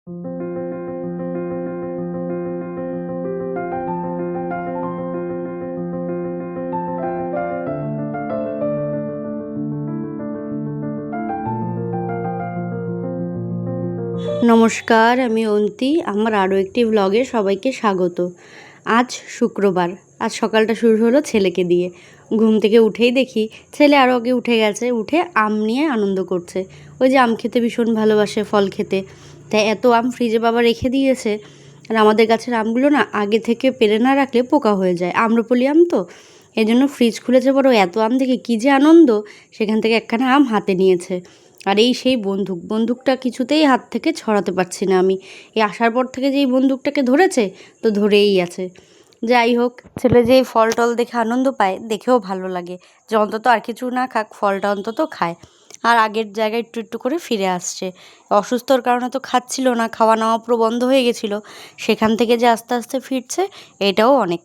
নমস্কার, আমি অন্তি। আমার আরও একটি ব্লগে সবাইকে স্বাগত। আজ শুক্রবার। আজ সকালটা শুরু হলো ছেলেকে দিয়ে। ঘুম থেকে উঠেই দেখি ছেলে আরও আগে উঠে গেছে, উঠে আম নিয়ে আনন্দ করছে। ওই যে আম খেতে ভীষণ ভালোবাসে, ফল খেতে। তাই এত আম ফ্রিজে বাবা রেখে দিয়েছে। আর আমাদের গাছের আমগুলো না আগে থেকে পেরে না রাখলে পোকা হয়ে যায়, আম্রপলি আম তো। এই জন্য ফ্রিজ খুলেছে, বড় এত আম দেখে কী যে আনন্দ। সেখান থেকে একখানা আম হাতে নিয়েছে। আর এই সেই বন্দুকটা কিছুতেই হাত থেকে ছড়াতে পারছি না আমি। এই আসার পর থেকে যে এই বন্দুকটাকে ধরেছে, তো ধরেই আছে। যাই হোক, ছেলে যে ফল টল দেখে আনন্দ পায়, দেখেও ভালো লাগে যে অন্তত আর কিছু না খাক, ফলটা অন্তত খায়। আর আগের জায়গায় একটু একটু করে ফিরে আসছে। অসুস্থর কারণে তো খাচ্ছিল না, খাওয়া নাওয়া পুরো বন্ধ হয়ে গেছিলো। সেখান থেকে যে আস্তে আস্তে ফিরছে, এটাও অনেক।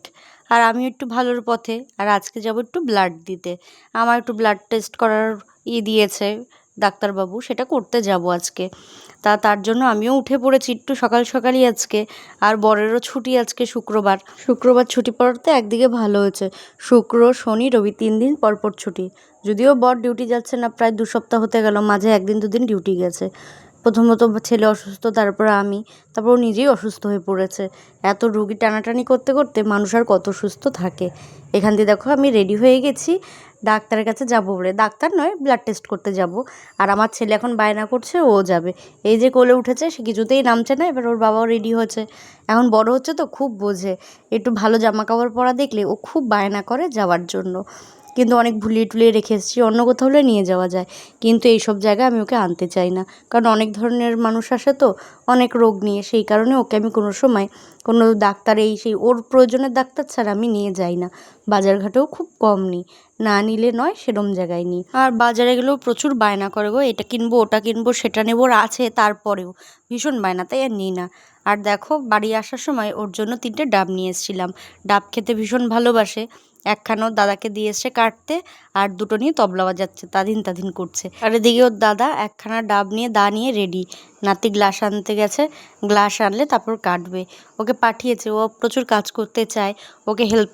আর আমি একটু ভালোর পথে। আর আজকে যাব একটু ব্লাড দিতে। আমার একটু ব্লাড টেস্ট করার দিয়েছে ডাক্তারবাবু, সেটা করতে যাব আজকে। তার জন্য আমিও উঠে পড়েছি একটু সকাল সকালই আজকে। আর বরেরও ছুটি আজকে শুক্রবার ছুটি পড়তে একদিকে ভালো হয়েছে। শুক্র, শনি, রবি 3 দিন পর ছুটি। যদিও বর ডিউটি যাচ্ছে না, প্রায় 2 সপ্তাহ হতে গেল, মাঝে 1 দিন 2 দিন ডিউটি গেছে। প্রথমত ছেলে অসুস্থ, তারপর আমি, তারপর ও নিজেই অসুস্থ হয়ে পড়েছে। এত রুগী টানাটানি করতে করতে মানুষ আর কত সুস্থ থাকে। এখান দিয়ে দেখো আমি রেডি হয়ে গেছি ডাক্তারের কাছে যাব বলে। ডাক্তার নয়, ব্লাড টেস্ট করতে যাব। আর আমার ছেলে এখন বায়না করছে ও যাবে। এই যে কোলে উঠেছে, সে কিছুতেই নামছে না। এবার ওর বাবাও রেডি হয়েছে। এখন বড় হচ্ছে তো খুব বোঝে। একটু ভালো জামা কাপড় পরা দেখলে ও খুব বায়না করে যাওয়ার জন্য। কিন্তু অনেক ভুলিয়ে টুলিয়ে রেখে এসেছি, অন্য কোথাও হলে নিয়ে যাওয়া যায়। কিন্তু এইসব জায়গায় আমি ওকে আনতে চাই না, কারণ অনেক ধরনের মানুষ আসে তো, অনেক রোগ নিয়ে। সেই কারণে ওকে আমি কোনো সময় কোনো ডাক্তার এই সেই ওর প্রয়োজনের ডাক্তার ছাড়া আমি নিয়ে যাই না। বাজারঘাটেও খুব কম নিই, না নিলে নয় সেরম জায়গায় নিই। আর বাজারে গেলেও প্রচুর বায়না করে গো, এটা কিনবো ওটা কিনবো সেটা নেবো, ওর আছে তারপরেও ভীষণ বায়না, তাই আর নিই না। আর দেখো বাড়ি আসার সময় ওর জন্য 3টে ডাব নিয়ে এসেছিলাম। ডাব খেতে ভীষণ ভালোবাসে। একখানা ওর দাদাকে দিয়ে এসে কাটতে, আর 2টো নিয়ে তবলা বাজাচ্ছে, তাধিন করছে। আর এদিকে ওর দাদা একখানা ডাব নিয়ে দা নিয়ে রেডি। নাতি গ্লাস আনতে গেছে, গ্লাস আনলে তারপর কাটবে। ওকে পাঠিয়েছে, ও প্রচুর কাজ করতে চায়। ওকে হেল্প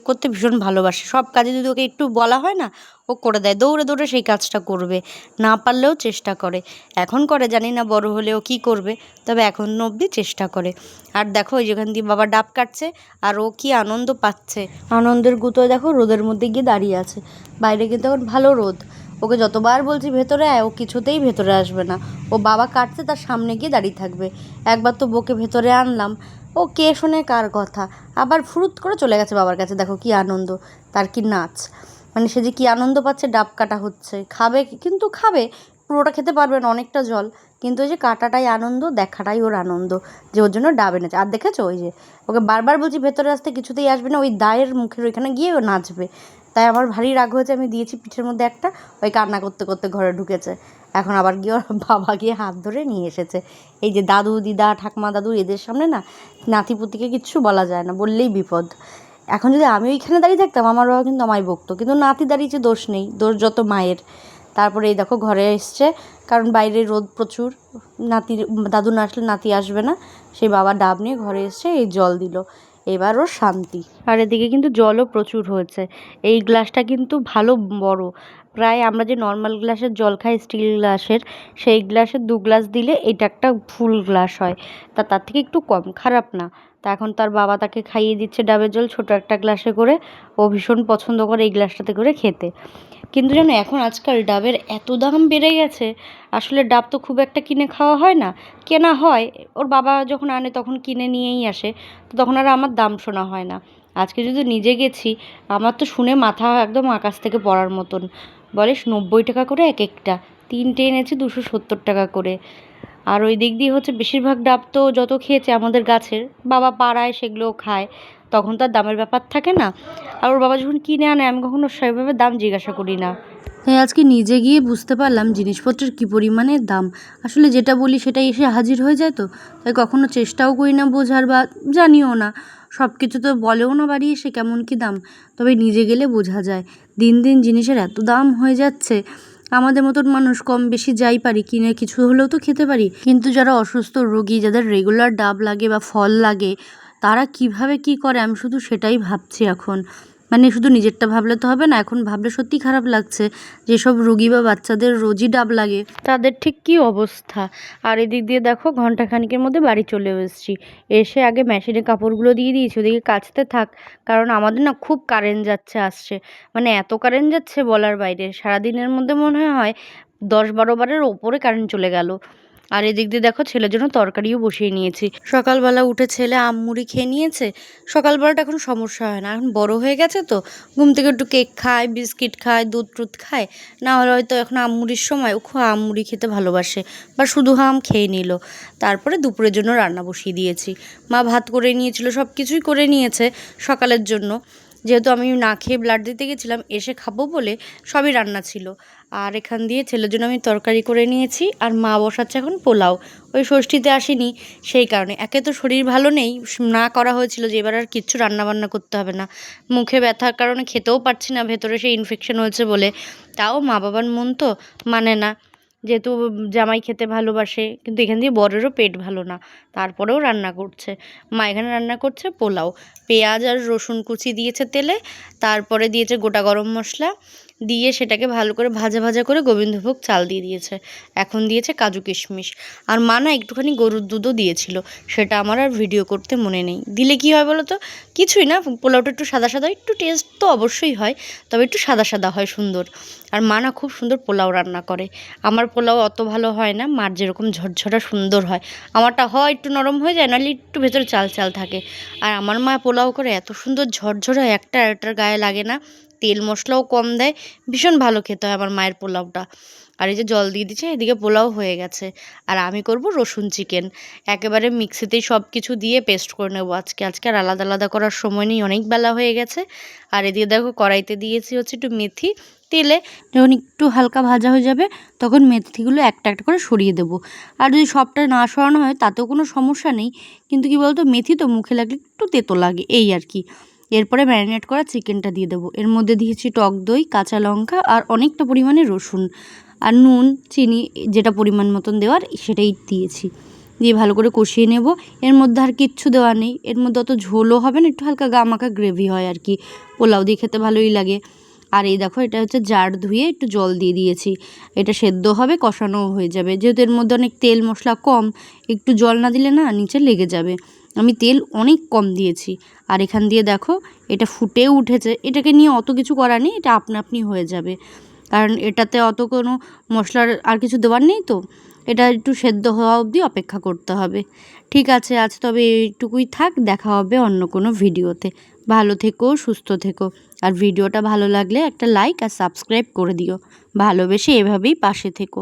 করতে ভীষণ ভালোবাসে। সব কাজে যদি ওকে একটু বলা হয় না, ও করে দেয়, দৌড়ে দৌড়ে সেই কাজটা করবে। না পারলেও চেষ্টা করে। এখন করে, জানি না বড় হলেও কী করবে, তবে এখন অবধি চেষ্টা করে। আর দেখো ওই যেখান দিয়ে বাবা ডাব কাটছে, আর ও কি আনন্দ পাচ্ছে। আনন্দের গুঁতোয় দেখো রোদের মধ্যে গিয়ে দাঁড়িয়ে আছে। বাইরে কিন্তু এখন ভালো রোদ। ওকে যতবার বলছি ভেতরে আয়, ও কিছুতেই ভেতরে আসবে না। ও বাবা কাটছে তার সামনে গিয়ে দাঁড়িয়ে থাকবে। একবার তো বকে ভেতরে আনলাম, ও কে শোনে কার কথা। আবার ফুরুত করে চলে গেছে বাবার কাছে। দেখো কি আনন্দ, তার কি নাচ। মানে সে যে কি আনন্দ পাচ্ছে, ডাব কাটা হচ্ছে। খাবে, কিন্তু খাবে, পুরোটা খেতে পারবে না, অনেকটা জল। কিন্তু ওই যে কাটাটাই আনন্দ, দেখাটাই ওর আনন্দ, যে ওর জন্য ডাব এনেছে। আর দেখেছো ওই যে ওকে বারবার বলছি ভেতরে আসতে, কিছুতেই আসবে না। ওই দায়ের মুখের ওইখানে গিয়ে ও নাচবে। তাই আমার ভারী রাগ হয়েছে, আমি দিয়েছি পিঠের মধ্যে একটা। ওই কান্না করতে করতে ঘরে ঢুকেছে। এখন আবার গিয়ে ওর বাবা গিয়ে হাত ধরে নিয়ে এসেছে। এই যে দাদু দিদা ঠাকুমা দাদু এদের সামনে না নাতিপুতিকে কিচ্ছু বলা যায় না, বললেই বিপদ। এখন যদি আমি ওইখানে দাঁড়িয়ে থাকতাম, আমার বাবা কিন্তু আমায় বকতো। কিন্তু নাতি দাঁড়িয়েছে, দোষ নেই, দোষ যত মায়ের। তারপরে এই দেখো ঘরে এসছে, কারণ বাইরে রোদ প্রচুর। দাদু না আসলে নাতি আসবে না। সেই বাবা ডাব নিয়ে ঘরে এসছে, এই জল দিল। এবার ওর শান্তি। আর এদিকে কিন্তু জলও প্রচুর হয়েছে। এই গ্লাসটা কিন্তু ভালো বড়। প্রায় আমরা যে নর্মাল গ্লাসের জল খাই, স্টিল গ্লাসের, সেই গ্লাসের 2 গ্লাস দিলে এটা একটা ফুল গ্লাস হয়। তার থেকে একটু কম, খারাপ না। তা এখন তার বাবা তাকে খাইয়ে দিচ্ছে ডাবের জল ছোট একটা গ্লাসে করে। ও ভীষণ পছন্দ করে এই গ্লাসটাতে করে খেতে। কিন্তু জানো এখন আজকাল ডাবের এত দাম বেড়ে গেছে। আসলে ডাব তো খুব একটা কিনে খাওয়া হয় না, কেনা হয়। ওর বাবা যখন আনে তখন কিনে নিয়েই আসে, তো তখন আর আমার দাম শোনা হয় না। আজকে যদি নিজে গেছি, আমার তো শুনে মাথা একদম আকাশ থেকে পড়ার মতন। বলে 90 টাকা করে এক একটা, 3টে এনেছি 270 টাকা করে। আর ওই দিক দিয়ে হচ্ছে বেশিরভাগ ডাব তো যত খেয়েছে আমাদের গাছের, বাবা পাড়ায় সেগুলোও খায়, তখন তার দামের ব্যাপার থাকে না। আর ওর বাবা যখন কিনে আনে, আমি কখনো সেভাবে দাম জিজ্ঞাসা করি না। হ্যাঁ, আজকে নিজে গিয়ে বুঝতে পারলাম জিনিসপত্রের কী পরিমাণে দাম। আসলে যেটা বলি সেটাই এসে হাজির হয়ে যায় তো, তাই কখনো চেষ্টাও করি না বোঝার, বা জানিও না। সব কিছু তো বলেও না বাড়ি এসে কেমন কী দাম। তবে নিজে গেলে বোঝা যায় দিন দিন জিনিসের এত দাম হয়ে যাচ্ছে। আমাদের মতন মানুষ কম বেশি যাই পারি, কিনে কিছু হলেও তো খেতে পারি। কিন্তু যারা অসুস্থ রোগী, যাদের রেগুলার ডাব লাগে বা ফল লাগে, তারা কিভাবে কি করে আমি শুধু সেটাই ভাবছি এখন। মানে শুধু নিজেরটা ভাবলে তো হবে না, এখন ভাবলে সত্যি খারাপ লাগছে। যেসব রোগী বা বাচ্চাদের রোজই ডাব লাগে তাদের ঠিক কী অবস্থা। আর এদিক দিয়ে দেখো ঘন্টাখানিকের মধ্যে বাড়ি চলে এসেছি। এসে আগে মেশিনে কাপড়গুলো দিয়ে দিয়েছি, ওদিকে কাচতে থাক। কারণ আমাদের না খুব কারেন্ট যাচ্ছে আসছে, মানে এত কারেন্ট যাচ্ছে বলার বাইরে। সারাদিনের মধ্যে মনে হয় 10-12 বারের ওপরে কারেন্ট চলে গেল। আর এদিক দিয়ে দেখো ছেলের জন্য তরকারিও বসিয়ে নিয়েছি। সকালবেলা উঠে ছেলে আম মুড়ি খেয়ে নিয়েছে। সকালবেলাটা এখন সমস্যা হয় না, এখন বড় হয়ে গেছে তো, ঘুম থেকে একটু কেক খায়, বিস্কিট খায়, দুধ টুধ খায়। না হলে হয়তো এখন আম মুড়ির সময় ও খুব আম মুড়ি খেতে ভালোবাসে, বা শুধু আম খেয়ে নিল। তারপরে দুপুরের জন্য রান্না বসিয়ে দিয়েছি। মা ভাত করে নিয়েছিল, সব কিছুই করে নিয়েছে সকালের জন্য। যেহেতু আমি না খেয়ে ব্লাড দিতে গেছিলাম, এসে খাবো বলে সবই রান্না ছিল। আর এখান দিয়ে ছেলের জন্য আমি তরকারি করে নিয়েছি, আর মা বসাচ্ছে এখন পোলাও। ওই ষষ্ঠীতে আসিনি সেই কারণে, একে তো শরীর ভালো নেই, না করা হয়েছিল যে এবার আর কিচ্ছু রান্নাবান্না করতে হবে না। মুখে ব্যথার কারণে খেতেও পারছি না, ভেতরে সেই ইনফেকশন হয়েছে বলে। তাও মা বাবার মন তো মানে না, যেহেতু জামাই খেতে ভালোবাসে, কিন্তু এখান দিয়ে বরেরও পেট ভালো না, তারপরেও রান্না করছে। মা এখানে রান্না করছে পোলাও, পেঁয়াজ আর রসুন কুচি দিয়েছে তেলে, তারপরে দিয়েছে গোটা গরম মশলা দিয়ে সেটাকে ভালো করে ভাজা ভাজা করে গোবিন্দভোগ চাল দিয়ে দিয়েছে। এখন দিয়েছে কাজু কিশমিশ। আর মা না একটুখানি গরুর দুধও দিয়েছিল, সেটা আমার আর ভিডিও করতে মনে নেই। দিলে কি হয় বলো তো, কিছুই না, পোলাওটা একটু সাদা সাদা, একটু টেস্ট তো অবশ্যই হয়, তবে একটু সাদা সাদা হয় সুন্দর। আর মা না খুব সুন্দর পোলাও রান্না করে। আমার পোলাও অত ভালো হয় না, মার যেরকম ঝরঝরা সুন্দর হয়। আমারটা হয় একটু নরম হয়ে যায়, নাহলে একটু ভেতরে চাল চাল থাকে। আর আমার মা পোলাও করে এত সুন্দর ঝরঝরা, একটা আরেকটার গায়ে লাগে না, তেল মশলাও কম দেয়, ভীষণ ভালো খেতে হয় আমার মায়ের পোলাওটা। আর এই যে জল দিয়ে দিচ্ছে, এদিকে পোলাও হয়ে গেছে। আর আমি করব রসুন চিকেন, একেবারে মিক্সিতেই সব কিছু দিয়ে পেস্ট করে নেবো আজকে আর আলাদা আলাদা করার সময় নেই, অনেক বেলা হয়ে গেছে। আর এদিকে দেখো কড়াইতে দিয়েছি হচ্ছে একটু মেথি, তেলে যখন একটু হালকা ভাজা হয়ে যাবে তখন মেথিগুলো একটা একটা করে সরিয়ে দেবো। আর যদি সবটা না সরানো হয় তাতেও কোনো সমস্যা নেই, কিন্তু কি বলতো, মেথি তো মুখে লাগলে একটু তেতো লাগে, এই আর কি। এরপরে ম্যারিনেট করা চিকেনটা দিয়ে দেবো। এর মধ্যে দিয়েছি টক দই, কাঁচা লঙ্কা আর অনেকটা পরিমাণে রসুন, আর নুন চিনি যেটা পরিমাণ মতন দেওয়ার সেটাই দিয়েছি। দিয়ে ভালো করে কষিয়ে নেব। এর মধ্যে আর কিচ্ছু দেওয়া নেই, এর মধ্যে অত ঝোলও হবে না, একটু হালকা গামাখা গ্রেভি হয় আর কি, পোলাও দিয়ে খেতে ভালোই লাগে। আর এই দেখো এটা হচ্ছে জার ধুয়ে একটু জল দিয়ে দিয়েছি, এটা সেদ্ধ হবে, কষানোও হয়ে যাবে। যেহেতু এর মধ্যে অনেক তেল মশলা কম, একটু জল না দিলে না নিচে লেগে যাবে। আমি তেল অনেক কম দিয়েছি। আর এখান দিয়ে দেখো এটা ফুটেও উঠেছে, এটাকে নিয়ে অত কিছু করার নেই, এটা আপনা আপনি হয়ে যাবে, কারণ এটাতে অত কোনো মশলার আর কিছু দেওয়ার নেই তো। এটা একটু সেদ্ধ হওয়া অবধি অপেক্ষা করতে হবে। ঠিক আছে, আজ তবে এইটুকুই থাক, দেখা হবে অন্য কোনো ভিডিওতে। ভালো থেকো, সুস্থ থেকো। আর ভিডিওটা ভালো লাগলে একটা লাইক আর সাবস্ক্রাইব করে দিও। ভালোবেসে এভাবেই পাশে থেকো।